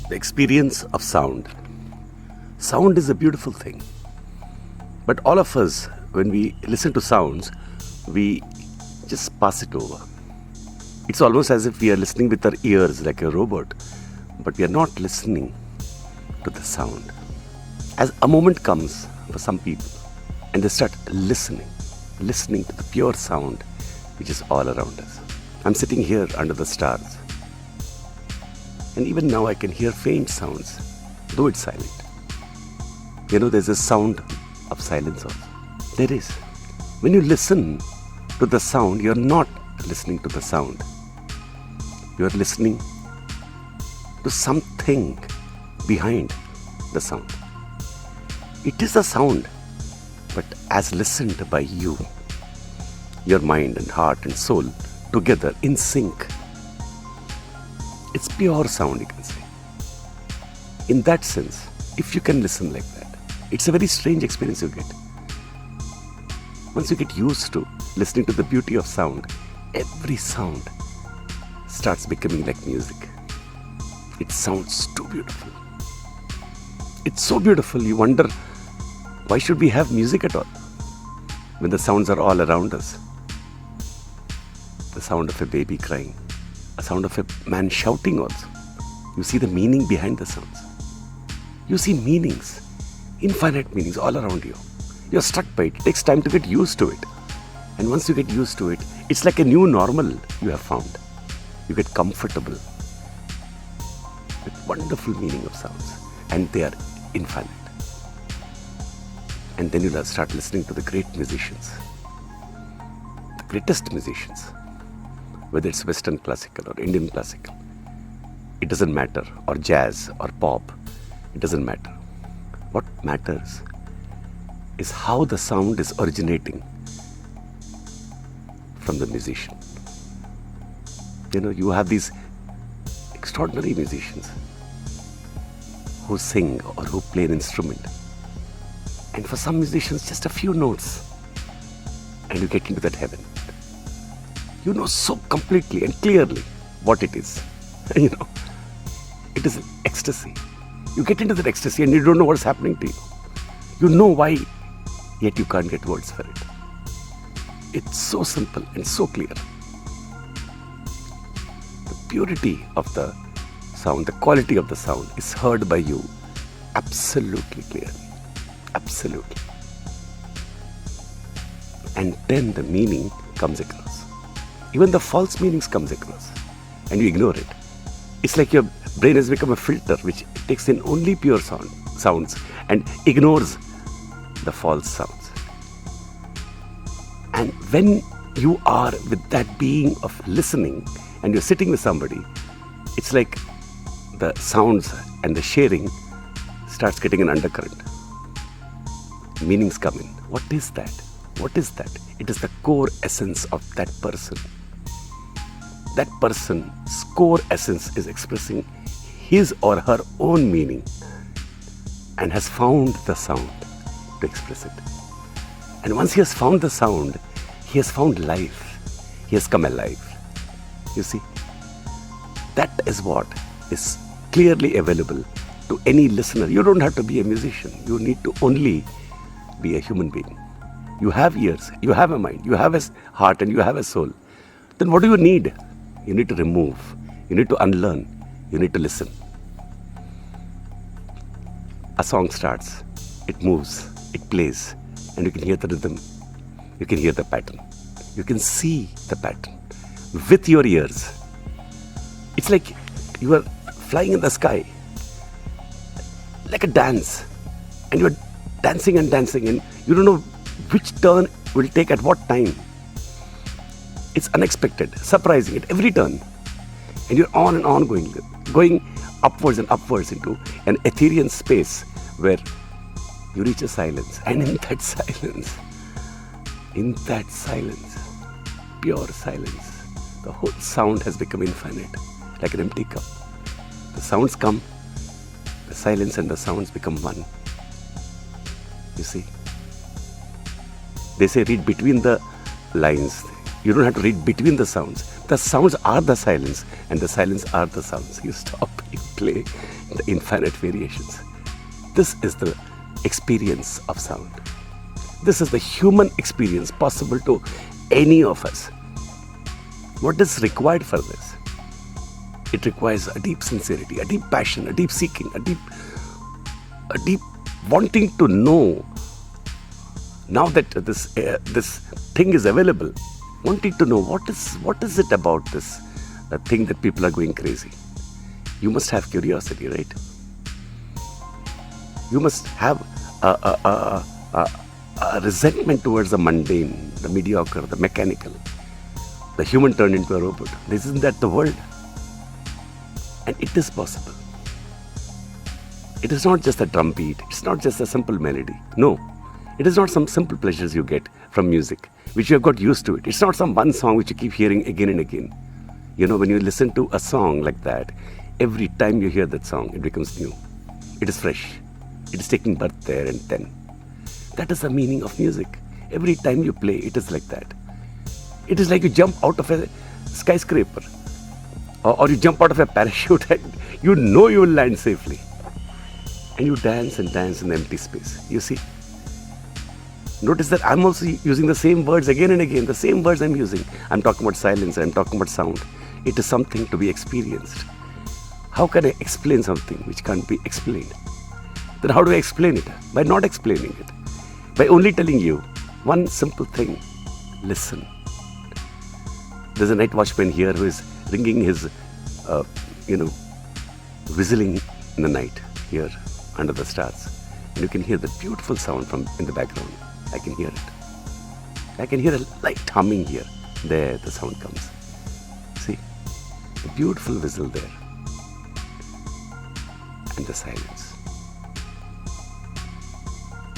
the experience of sound. Sound is a beautiful thing. But all of us, when we listen to sounds, we just pass it over. It's almost as if we are listening with our ears like a robot, but we are not listening to the sound. As a moment comes for some people, and they start listening to the pure sound which is all around us. I'm sitting here under the stars, and even now I can hear faint sounds, though it's silent. There's a sound of silence also. There is. When you listen to the sound, you're not listening to the sound. You're listening to something behind the sound. It is a sound, but as listened by you, your mind and heart and soul together in sync. It's pure sound, you can say. In that sense, if you can listen like that, it's a very strange experience you get. Once you get used to listening to the beauty of sound, every sound starts becoming like music. It sounds too beautiful. It's so beautiful, you wonder, why should we have music at all when the sounds are all around us? The sound of a baby crying, a sound of a man shouting also. You see the meaning behind the sounds. You see meanings, infinite meanings all around you. You're struck by it. It takes time to get used to it. And once you get used to it, it's like a new normal you have found. You get comfortable with wonderful meaning of sounds. And they are infinite. And then you'll start listening to the great musicians. The greatest musicians. Whether it's Western classical or Indian classical. It doesn't matter. Or jazz or pop. It doesn't matter. What matters is how the sound is originating from the musician. You have these extraordinary musicians who sing or who play an instrument. And for some musicians, just a few notes, and you get into that heaven. You know so completely and clearly what it is. It is an ecstasy. You get into that ecstasy and you don't know what's happening to you. You know why, yet you can't get words for it. It's so simple and so clear. The purity of the sound, the quality of the sound is heard by you absolutely clearly. Absolutely. And then the meaning comes across. Even the false meanings comes across. And you ignore it. It's like your brain has become a filter which takes in only pure sounds and ignores the false sounds. And when you are with that being of listening and you're sitting with somebody, it's like the sounds and the sharing starts getting an undercurrent. Meanings come in. What is that? What is that? It is the core essence of that person. That person's core essence is expressing his or her own meaning and has found the sound to express it. And once he has found the sound, he has found life. He has come alive. You see, that is what is clearly available to any listener. You don't have to be a musician. You need to only be a human being. You have ears, you have a mind, you have a heart, and you have a soul. Then what do you need? You need to remove. You need to unlearn. You need to listen. A song starts. It moves. It plays. And you can hear the rhythm. You can hear the pattern. You can see the pattern with your ears. It's like you are flying in the sky, like a dance. And you are dancing and dancing, and you don't know which turn will take at what time. It's unexpected, surprising at every turn. And you're on and on going upwards and upwards into an ethereal space where you reach a silence. And in that silence, pure silence, the whole sound has become infinite, like an empty cup. The sounds come, the silence and the sounds become one. You see, they say read between the lines. You don't have to read between the sounds. The sounds are the silence, and the silence are the sounds. You stop, you play, the infinite variations. This is the experience of sound. This is the human experience possible to any of us. What is required for this? It requires a deep sincerity, a deep passion, a deep seeking, a deep wanting to know. Now that this thing is available, wanting to know what is it about this thing that people are going crazy. You must have curiosity, right? You must have a resentment towards the mundane, the mediocre, the mechanical, the human turned into a robot. Isn't that the world? And it is possible. It is not just a drum beat. It's not just a simple melody. No. It is not some simple pleasures you get from music, which you have got used to it. It's not some one song which you keep hearing again and again. You know, when you listen to a song like that, every time you hear that song, it becomes new. It is fresh. It is taking birth there and then. That is the meaning of music. Every time you play, it is like that. It is like you jump out of a skyscraper or you jump out of a parachute and you know you will land safely. And you dance and dance in the empty space. You see? Notice that I'm also using the same words again and again, the same words I'm using. I'm talking about silence, I'm talking about sound. It is something to be experienced. How can I explain something which can't be explained? Then how do I explain it? By not explaining it. By only telling you one simple thing. Listen. There's a night watchman here who is ringing his, whistling in the night here under the stars. And you can hear the beautiful sound from in the background. I can hear it. I can hear a light humming here. There the sound comes. See? The beautiful whistle there. And the silence.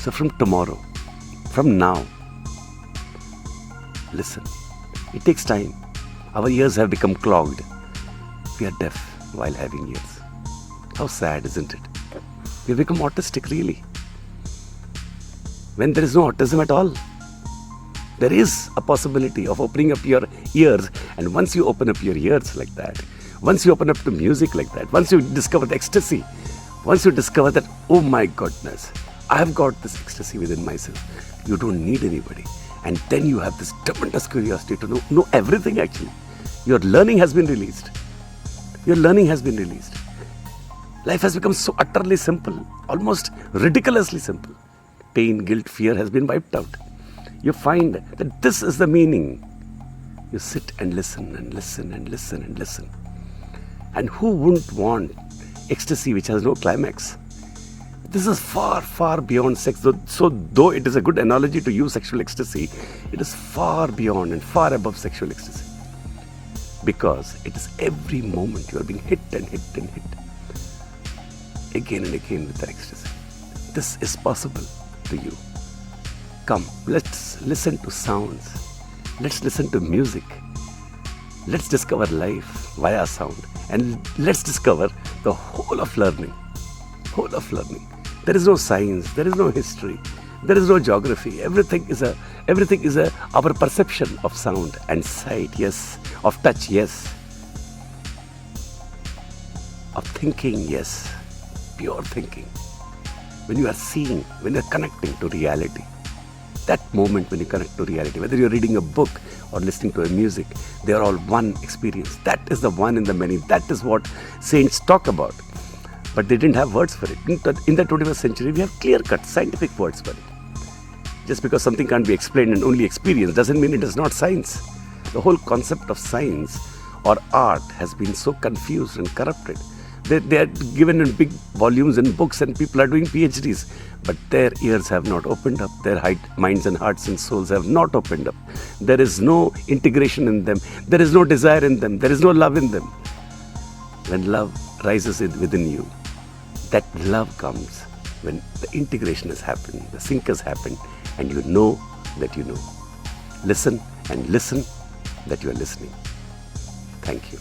So from tomorrow, from now, listen. It takes time. Our ears have become clogged. We are deaf while having ears. How sad, isn't it? We have become autistic, really. When there is no autism at all, there is a possibility of opening up your ears. And once you open up your ears like that, once you open up to music like that, once you discover the ecstasy, once you discover that, oh my goodness, I have got this ecstasy within myself. You don't need anybody. And then you have this tremendous curiosity to know everything actually. Your learning has been released. Your learning has been released. Life has become so utterly simple, almost ridiculously simple. Pain, guilt, fear has been wiped out. You find that this is the meaning. You sit and listen and listen and listen and listen. And who wouldn't want ecstasy which has no climax? This is far, far beyond sex. So though it is a good analogy to use sexual ecstasy, it is far beyond and far above sexual ecstasy. Because it is every moment you are being hit and hit and hit. Again and again with that ecstasy. This is possible to you. Come, let's listen to sounds. Let's listen to music. Let's discover life via sound. And let's discover the whole of learning. Whole of learning. There is no science, there is no history, there is no geography. Everything is our perception of sound and sight, yes, of touch, yes, of thinking, yes, pure thinking. When you are seeing, when you are connecting to reality, that moment when you connect to reality, whether you're reading a book or listening to a music, they are all one experience. That is the one in the many. That is what saints talk about. But they didn't have words for it. In the 21st century, we have clear-cut scientific words for it. Just because something can't be explained and only experienced doesn't mean it is not science. The whole concept of science or art has been so confused and corrupted. They are given in big volumes in books and people are doing PhDs. But their ears have not opened up. Their minds and hearts and souls have not opened up. There is no integration in them. There is no desire in them. There is no love in them. When love rises within you, that love comes when the integration has happened, the sync has happened, and you know that you know. Listen and listen that you are listening. Thank you.